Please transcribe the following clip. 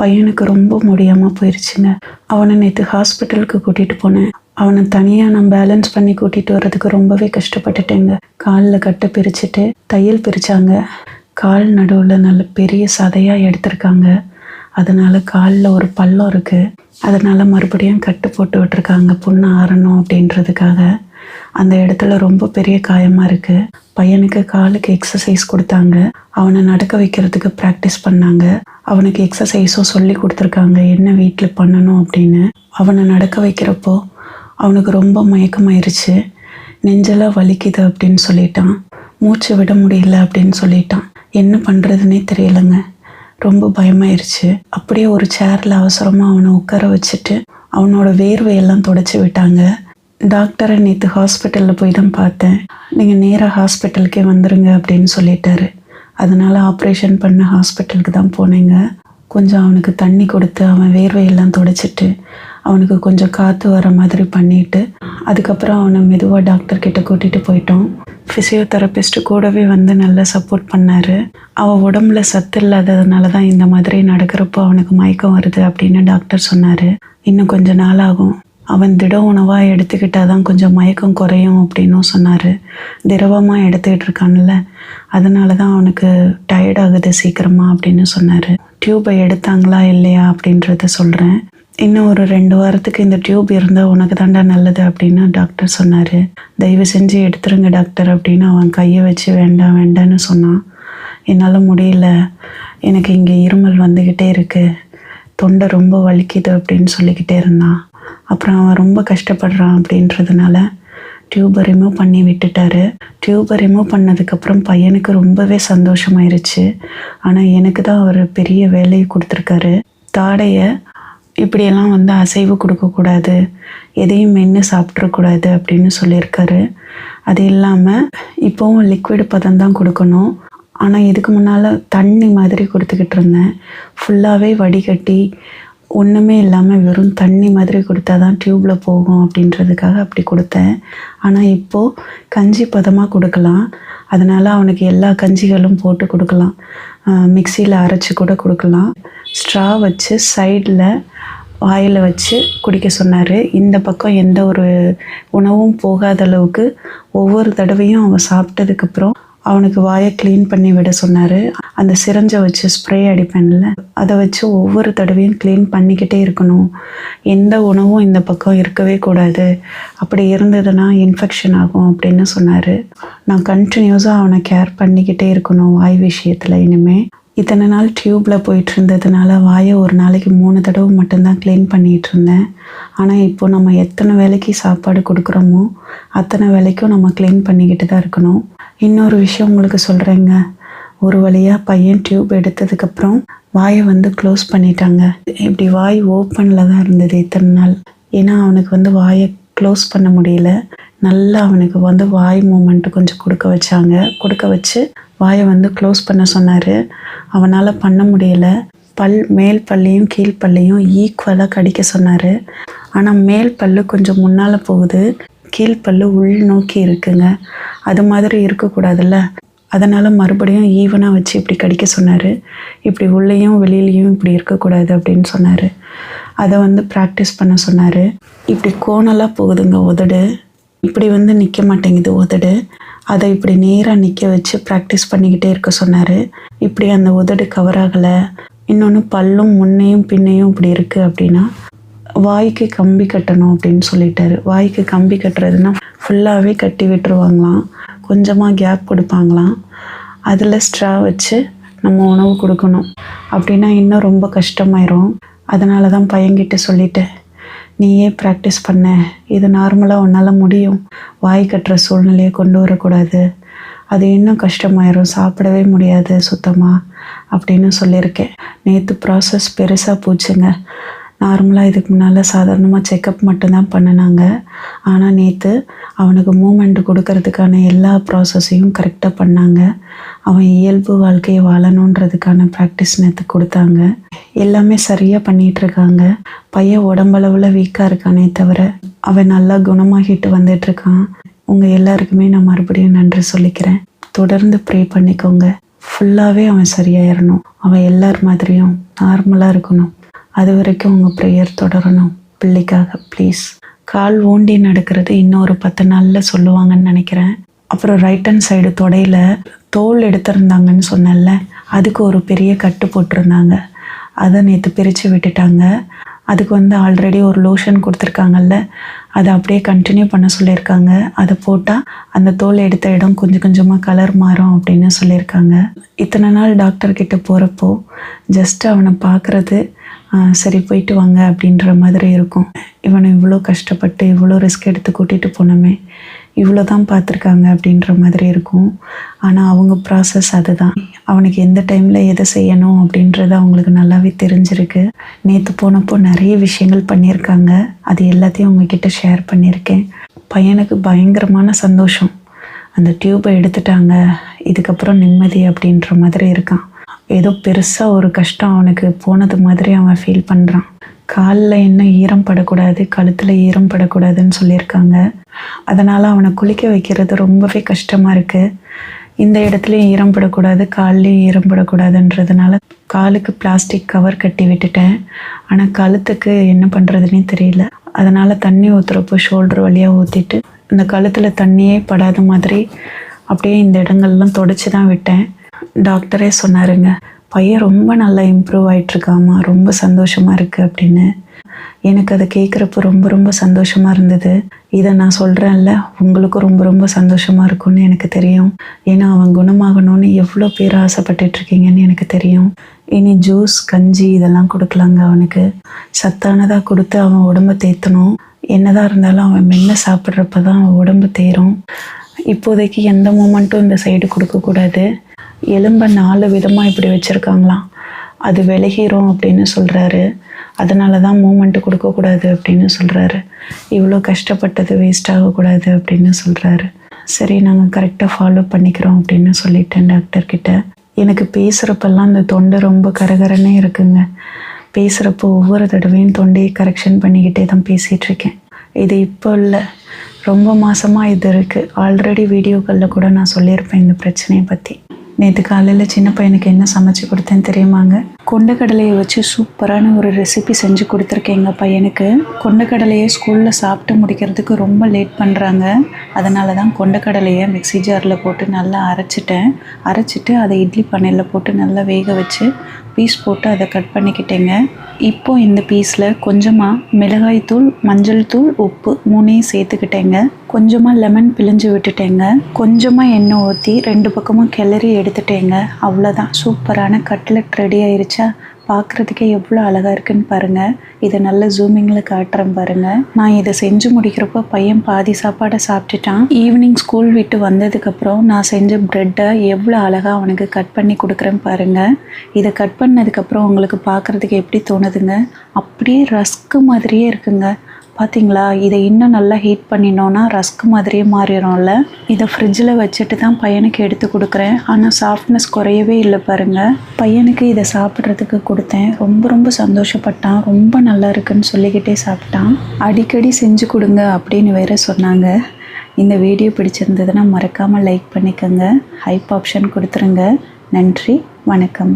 பையனுக்கு ரொம்ப முடியாமல் போயிடுச்சுங்க. அவனை நேற்று ஹாஸ்பிட்டலுக்கு கூட்டிகிட்டு போனேன். அவனை தனியாக நான் பேலன்ஸ் பண்ணி கூட்டிகிட்டு வர்றதுக்கு ரொம்பவே கஷ்டப்பட்டுட்டேங்க. காலில் கட்டை பிரிச்சுட்டு தையல் பிரித்தாங்க. கால் நடுவில் நல்ல பெரிய சதையாக எடுத்திருக்காங்க. அதனால் காலில் ஒரு பள்ளம் இருக்குது. அதனால் மறுபடியும் கட்டு போட்டு விட்டுருக்காங்க புண்ணு ஆறணும் அப்படின்றதுக்காக. அந்த இடத்துல ரொம்ப பெரிய காயமாக இருக்குது. பையனுக்கு காலுக்கு எக்ஸசைஸ் கொடுத்தாங்க. அவனை நடக்க வைக்கிறதுக்கு ப்ராக்டிஸ் பண்ணாங்க. அவனுக்கு எக்ஸசைஸும் சொல்லி கொடுத்துருக்காங்க என்ன வீட்டில் பண்ணணும் அப்படின்னு. அவனை நடக்க வைக்கிறப்போ அவனுக்கு ரொம்ப மயக்கமாயிருச்சு. நெஞ்செல்லாம் வலிக்குது அப்படின்னு சொல்லிட்டான். மூச்சு விட முடியல அப்படின்னு சொல்லிட்டான். என்ன பண்ணுறதுனே தெரியலைங்க. ரொம்ப பயமாயிருச்சு. அப்படியே ஒரு சேரில் அவசரமாக அவனை உட்கார வச்சுட்டு அவனோட வேர்வையெல்லாம் துடைச்சி விட்டாங்க. டாக்டரை நேற்று ஹாஸ்பிட்டலில் போய் தான் பார்த்தேன். நீங்கள் நேராக ஹாஸ்பிட்டலுக்கே வந்துடுங்க அப்படின்னு சொல்லிட்டாரு. அதனால் ஆப்ரேஷன் பண்ண ஹாஸ்பிட்டலுக்கு தான் போனேங்க. கொஞ்சம் அவனுக்கு தண்ணி கொடுத்து அவன் வேர்வையெல்லாம் துடைச்சிட்டு அவனுக்கு கொஞ்சம் காற்று வர மாதிரி பண்ணிவிட்டு அதுக்கப்புறம் அவனை மெதுவாக டாக்டர்கிட்ட கூட்டிகிட்டு போயிட்டோம். ஃபிசியோதெரபிஸ்ட்டு கூடவே வந்து நல்லா சப்போர்ட் பண்ணார். அவன் உடம்புல சத்து இல்லாததுனால தான் இந்த மாதிரி நடக்கிறப்போ அவனுக்கு மயக்கம் வருது அப்படின்னு டாக்டர் சொன்னார். இன்னும் கொஞ்சம் நாள் ஆகும். அவன் திட உணவாக எடுத்துக்கிட்டால் தான் கொஞ்சம் மயக்கம் குறையும் அப்படின்னும் சொன்னார். திரவமாக எடுத்துக்கிட்டு இருக்கான்ல, அதனால தான் அவனுக்கு டயர்டாகுது சீக்கிரமாக அப்படின்னு சொன்னார். டியூப்பை எடுத்தாங்களா இல்லையா அப்படின்றத சொல்கிறேன். இன்னும் ஒரு 2 வாரத்துக்கு இந்த டியூப் இருந்தால் உனக்கு தாண்டா நல்லது அப்படின்னு டாக்டர் சொன்னார். தயவு செஞ்சு எடுத்துருங்க டாக்டர் அப்படின்னு அவன் கையை வச்சு வேண்டாம் வேண்டான்னு சொன்னான். என்னால் முடியல, எனக்கு இங்கே இருமல் வந்துக்கிட்டே இருக்குது, தொண்டை ரொம்ப வலிக்குது அப்படின்னு சொல்லிக்கிட்டே இருந்தான். அப்புறம் அவன் ரொம்ப கஷ்டப்படுறான் அப்படின்றதுனால டியூப்பை ரிமூவ் பண்ணி விட்டுட்டாரு. டியூப்பை ரிமூவ் பண்ணதுக்கப்புறம் பையனுக்கு ரொம்பவே சந்தோஷமாயிருச்சு. ஆனால் எனக்கு தான் அவர் பெரிய வேலையை கொடுத்துருக்காரு. தாடையை இப்படியெல்லாம் வந்து அசைவு கொடுக்கக்கூடாது, எதையும் மென்று சாப்பிட்றக்கூடாது அப்படின்னு சொல்லியிருக்காரு. அது இல்லாமல் இப்போவும் லிக்விட் பதம் தான் கொடுக்கணும். ஆனால் இதுக்கு முன்னால் தண்ணி மாதிரி கொடுத்துக்கிட்டு இருந்தேன். ஃபுல்லாகவே வடிகட்டி ஒன்றுமே இல்லாமல் வெறும் தண்ணி மாதிரி கொடுத்தா தான் டியூப்பில் போகும் அப்படின்றதுக்காக அப்படி கொடுத்தேன். ஆனால் இப்போது கஞ்சி பதமாக கொடுக்கலாம். அதனால் அவனுக்கு எல்லா கஞ்சிகளும் போட்டு கொடுக்கலாம். மிக்சியில் அரைச்சி கூட கொடுக்கலாம். ஸ்ட்ரா வச்சு சைடில் வாயில் வச்சு குடிக்க சொன்னார். இந்த பக்கம் எந்த ஒரு உணவும் போகாத அளவுக்கு ஒவ்வொரு தடவையும் அவன் சாப்பிட்டதுக்கப்புறம் அவனுக்கு வாயை க்ளீன் பண்ணி விட சொன்னார். அந்த சிரஞ்சை வச்சு ஸ்ப்ரே அடிப்பேன்ல, அதை வச்சு ஒவ்வொரு தடவையும் க்ளீன் பண்ணிக்கிட்டே இருக்கணும். எந்த உணவும் இந்த பக்கம் இருக்கவே கூடாது, அப்படி இருந்ததுன்னா இன்ஃபெக்ஷன் ஆகும் அப்படின்னு சொன்னார். நான் கண்டினியூஸாக அவனை கேர் பண்ணிக்கிட்டே இருக்கணும் வாய் விஷயத்தில். இனிமேல் இத்தனை நாள் டியூப்பில் போயிட்டு இருந்ததுனால வாயை ஒரு நாளைக்கு 3 தடவை மட்டும்தான் க்ளீன் பண்ணிகிட்டு இருந்தேன். ஆனால் இப்போது நம்ம எத்தனை வேலைக்கு சாப்பாடு கொடுக்குறோமோ அத்தனை வேலைக்கும் நம்ம க்ளீன் பண்ணிக்கிட்டு தான் இருக்கணும். இன்னொரு விஷயம் உங்களுக்கு சொல்கிறேங்க. ஒரு வழியாக பையன் டியூப் எடுத்ததுக்கப்புறம் வாயை வந்து க்ளோஸ் பண்ணிட்டாங்க. இப்படி வாய் ஓப்பனில் தான் இருந்தது இத்தனை நாள். ஏன்னா அவனுக்கு வந்து வாயை க்ளோஸ் பண்ண முடியல. நல்லா அவனுக்கு வந்து வாய் மூமெண்ட்டு கொஞ்சம் கொடுக்க வச்சு வாயை வந்து க்ளோஸ் பண்ண சொன்னார். அவனால் பண்ண முடியல. மேல் பல்லையும் கீழ் பல்லையும் ஈக்குவலாக கடிக்க சொன்னார். ஆனால் மேல் பல்லு கொஞ்சம் முன்னால் போகுது, கீழ்ப்பல்லு உள் நோக்கி இருக்குங்க. அது மாதிரி இருக்கக்கூடாதுல்ல, அதனால் மறுபடியும் ஈவனாக வச்சு இப்படி கடிக்க சொன்னார். இப்படி உள்ளேயும் வெளியிலையும் இப்படி இருக்கக்கூடாது அப்படின்னு சொன்னார். அதை வந்து ப்ராக்டிஸ் பண்ண சொன்னார். இப்படி கோணலாக போகுதுங்க உதடு, இப்படி வந்து நிற்க மாட்டேங்குது உதடு. அதை இப்படி நேராக நிற்க வச்சு ப்ராக்டிஸ் பண்ணிக்கிட்டே இருக்க சொன்னார். இப்படி அந்த உதடு கவர் ஆகலை. இன்னொன்று பல்லும் முன்னையும் பின்னையும் இப்படி இருக்குது அப்படின்னா வாய்க்கு கம்பி கட்டணும் அப்படின்னு சொல்லிட்டாரு. வாய்க்கு கம்பி கட்டுறதுன்னா ஃபுல்லாகவே கட்டி விட்டுருவாங்களாம், கொஞ்சமாக கேப் கொடுப்பாங்களாம். அதில் ஸ்ட்ரா வச்சு நம்ம உணவு கொடுக்கணும். அப்படின்னா இன்னும் ரொம்ப கஷ்டமாயிரும். அதனால தான் பையன்கிட்ட சொல்லிட்டேன், நீயே ப்ராக்டிஸ் பண்ண, இது நார்மலாக உன்னால் முடியும், வாய் கட்டுற சூழ்நிலையை கொண்டு வரக்கூடாது, அது இன்னும் கஷ்டமாயிரும், சாப்பிடவே முடியாது சுத்தமாக அப்படின்னு சொல்லியிருக்கேன். நேற்று ப்ராசஸ் பெருசாக போச்சுங்க. நார்மலாக இதுக்கு முன்னால் சாதாரணமாக செக்கப் மட்டும்தான் பண்ணினாங்க. ஆனால் நேற்று அவனுக்கு மூமெண்ட் கொடுக்கறதுக்கான எல்லா ப்ராசஸையும் கரெக்டாக பண்ணாங்க. அவன் இயல்பு வாழ்க்கையை வாழணுன்றதுக்கான ப்ராக்டிஸ் நேற்று கொடுத்தாங்க. எல்லாமே சரியாக பண்ணிகிட்ருக்காங்க. பையன் உடம்பளவில் வீக்காக இருக்கானே தவிர அவன் நல்லா குணமாகிட்டு வந்துட்டுருக்கான். உங்கள் எல்லாருக்குமே நான் மறுபடியும் நன்றி சொல்லிக்கிறேன். தொடர்ந்து ப்ரே பண்ணிக்கோங்க. ஃபுல்லாகவே அவன் சரியாயிடணும். அவன் எல்லார் மாதிரியும் நார்மலாக இருக்கணும். அது வரைக்கும் உங்கள் ப்ரேயர் தொடரணும் பிள்ளைக்காக ப்ளீஸ். கால் ஊண்டி நடக்கிறது இன்னும் ஒரு 10 நாளில் சொல்லுவாங்கன்னு நினைக்கிறேன். அப்புறம் ரைட் ஹேண்ட் சைடு தொடையில் தோல் எடுத்திருந்தாங்கன்னு சொன்னேன்ல, அதுக்கு ஒரு பெரிய கட்டு போட்டிருந்தாங்க. அதை நேற்று பிரித்து விட்டுட்டாங்க. அதுக்கு ஆல்ரெடி ஒரு லோஷன் கொடுத்துருக்காங்கல்ல, அதை அப்படியே கண்டினியூ பண்ண சொல்லியிருக்காங்க. அதை போட்டால் அந்த தோல் எடுத்த இடம் கொஞ்சம் கொஞ்சமாக கலர் மாறும் அப்படின்னு சொல்லியிருக்காங்க. இத்தனை நாள் டாக்டர்கிட்ட போகிறப்போ ஜஸ்ட் அவனை பார்க்குறது, சரி போயிட்டு வாங்க அப்படின்ற மாதிரி இருக்கும். இவனை இவ்வளோ கஷ்டப்பட்டு இவ்வளோ ரிஸ்க் எடுத்து கூட்டிகிட்டு போனோமே, இவ்வளோ தான் பார்த்துருக்காங்க அப்படின்ற மாதிரி இருக்கும். ஆனால் அவங்க ப்ராசஸ் அதுதான். அவனுக்கு எந்த டைமில் எதை செய்யணும் அப்படின்றது அவங்களுக்கு நல்லாவே தெரிஞ்சிருக்கு. நேற்று போனப்போ நிறைய விஷயங்கள் பண்ணியிருக்காங்க. அது எல்லாத்தையும் அவங்கக்கிட்ட ஷேர் பண்ணியிருக்கேன். பையனுக்கு பயங்கரமான சந்தோஷம். அந்த டியூப்பை எடுத்துட்டாங்க, இதுக்கப்புறம் நிம்மதி அப்படின்ற மாதிரி இருக்கான். ஏதோ பெருசாக ஒரு கஷ்டம் அவனுக்கு போனது மாதிரி அவன் ஃபீல் பண்ணுறான். காலில் இன்னும் ஈரம் படக்கூடாது, கழுத்தில் ஈரம் படக்கூடாதுன்னு சொல்லியிருக்காங்க. அதனால் அவனை குளிக்க வைக்கிறது ரொம்பவே கஷ்டமாக இருக்குது. இந்த இடத்துலையும் ஈரம் படக்கூடாது, கால்லையும் ஈரம் படக்கூடாதுன்றதுனால காலுக்கு பிளாஸ்டிக் கவர் கட்டி விட்டுட்டேன். ஆனால் கழுத்துக்கு என்ன பண்ணுறதுனே தெரியல. அதனால் தண்ணி ஊற்றுறப்போ ஷோல்டர் வழியாக ஊற்றிட்டு இந்த கழுத்தில் தண்ணியே படாத மாதிரி அப்படியே இந்த இடங்கள்லாம் தொடச்சி தான் விட்டேன். டாக்டரே சொன்னாருங்க, பையன் ரொம்ப நல்லா இம்ப்ரூவ் ஆகிட்டுருக்காமா, ரொம்ப சந்தோஷமாக இருக்குது அப்படின்னு. எனக்கு அதை கேட்குறப்போ ரொம்ப ரொம்ப சந்தோஷமாக இருந்தது. இதை நான் சொல்கிறேன்ல, உங்களுக்கும் ரொம்ப ரொம்ப சந்தோஷமாக இருக்கும்னு எனக்கு தெரியும். ஏன்னா அவன் குணமாகணும்னு எவ்வளோ பேர் ஆசைப்பட்டுட்ருக்கீங்கன்னு எனக்கு தெரியும். இனி ஜூஸ், கஞ்சி இதெல்லாம் கொடுக்கலாங்க. அவனுக்கு சத்தானதாக கொடுத்து அவன் உடம்பை தேற்றணும். என்னதான் இருந்தாலும் அவன் மென்று சாப்பிட்றப்ப தான் அவன் உடம்பு தேரும். இப்போதைக்கு எந்த மூமெண்ட்டும் இந்த சைடு கொடுக்கக்கூடாது. எலும்பை 4 விதமாக இப்படி வச்சுருக்காங்களாம். அது விலகிரும் அப்படின்னு சொல்கிறாரு. அதனால தான் மூமெண்ட்டு கொடுக்கக்கூடாது அப்படின்னு சொல்கிறாரு. இவ்வளோ கஷ்டப்பட்டது வேஸ்ட் ஆகக்கூடாது அப்படின்னு சொல்கிறாரு. சரி, நாங்கள் கரெக்டாக ஃபாலோ பண்ணிக்கிறோம் அப்படின்னு சொல்லிட்டேன் டாக்டர்கிட்ட. எனக்கு பேசுகிறப்பெல்லாம் இந்த தொண்டை ரொம்ப கரகரன்னே இருக்குங்க. பேசுகிறப்போ ஒவ்வொரு தடவையும் தொண்டையை கரெக்ஷன் பண்ணிக்கிட்டே தான் பேசிகிட்ருக்கேன். இது இப்போ இல்லை, ரொம்ப மாதமாக இது இருக்குது. ஆல்ரெடி வீடியோக்களில் கூட நான் சொல்லியிருப்பேன் இந்த பிரச்சனையை பற்றி. நேற்று காலையில் சின்ன பையனுக்கு என்ன சமைச்சு கொடுத்தேன்னு தெரியுமாங்க? கொண்டக்கடலையை வச்சு சூப்பரான ஒரு ரெசிபி செஞ்சு கொடுத்துருக்கேங்க பையனுக்கு. கொண்டக்கடலையை ஸ்கூலில் சாப்பிட்டு முடிக்கிறதுக்கு ரொம்ப லேட் பண்ணுறாங்க. அதனால தான் கொண்டக்கடலையை மிக்ஸி ஜாரில் போட்டு நல்லா அரைச்சிட்டு அதை இட்லி பானையில் போட்டு நல்லா வேக வச்சு பீஸ் போட்டு அதை கட் பண்ணிக்கிட்டேங்க. இப்போ இந்த பீஸில் கொஞ்சமாக மிளகாய்த்தூள், மஞ்சள் தூள், உப்பு 3ஐயும் சேர்த்துக்கிட்டேங்க. கொஞ்சமாக லெமன் பிழிஞ்சு விட்டுட்டேங்க. கொஞ்சமாக எண்ணெய் ஊற்றி 2 பக்கமும் கிளறி எடுத்துட்டேங்க. அவ்வளோதான், சூப்பரான கட்லெட் ரெடி ஆயிடுச்சா? பார்க்குறதுக்கே எவ்வளோ அழகாக இருக்குன்னு பாருங்கள். இதை நல்ல ஜூமிங்கில் காட்டுறேன் பாருங்கள். நான் இதை செஞ்சு முடிக்கிறப்போ பையன் பாதி சாப்பாடை சாப்பிட்டுட்டான். ஈவினிங் ஸ்கூல் விட்டு வந்ததுக்கப்புறம் நான் செஞ்ச ப்ரெட்டை எவ்வளோ அழகாக அவனுக்கு கட் பண்ணி கொடுக்குறேன் பாருங்கள். இதை கட் பண்ணதுக்கப்புறம் உங்களுக்கு பார்க்குறதுக்கு எப்படி தோணுதுங்க? அப்படியே ரஸ்க்கு மாதிரியே இருக்குங்க. பார்த்தீங்களா? இதை இன்னும் நல்லா ஹீட் பண்ணினோன்னா ரஸ்க் மாதிரியே மாறிடும்ல. இதை ஃப்ரிட்ஜில் வச்சுட்டு தான் பையனுக்கு எடுத்து கொடுக்குறேன். ஆனால் சாஃப்ட்னஸ் குறையவே இல்லை பாருங்கள். பையனுக்கு இதை சாப்பிட்றதுக்கு கொடுத்தேன். ரொம்ப ரொம்ப சந்தோஷப்பட்டான். ரொம்ப நல்லா இருக்குன்னு சொல்லிக்கிட்டே சாப்பிட்டான். அடிக்கடி செஞ்சு கொடுங்க அப்படின்னு வேற சொன்னாங்க. இந்த வீடியோ பிடிச்சிருந்ததுன்னா மறக்காமல் லைக் பண்ணிக்கோங்க. ஹைப் ஆப்ஷன் கொடுத்துருங்க. நன்றி, வணக்கம்.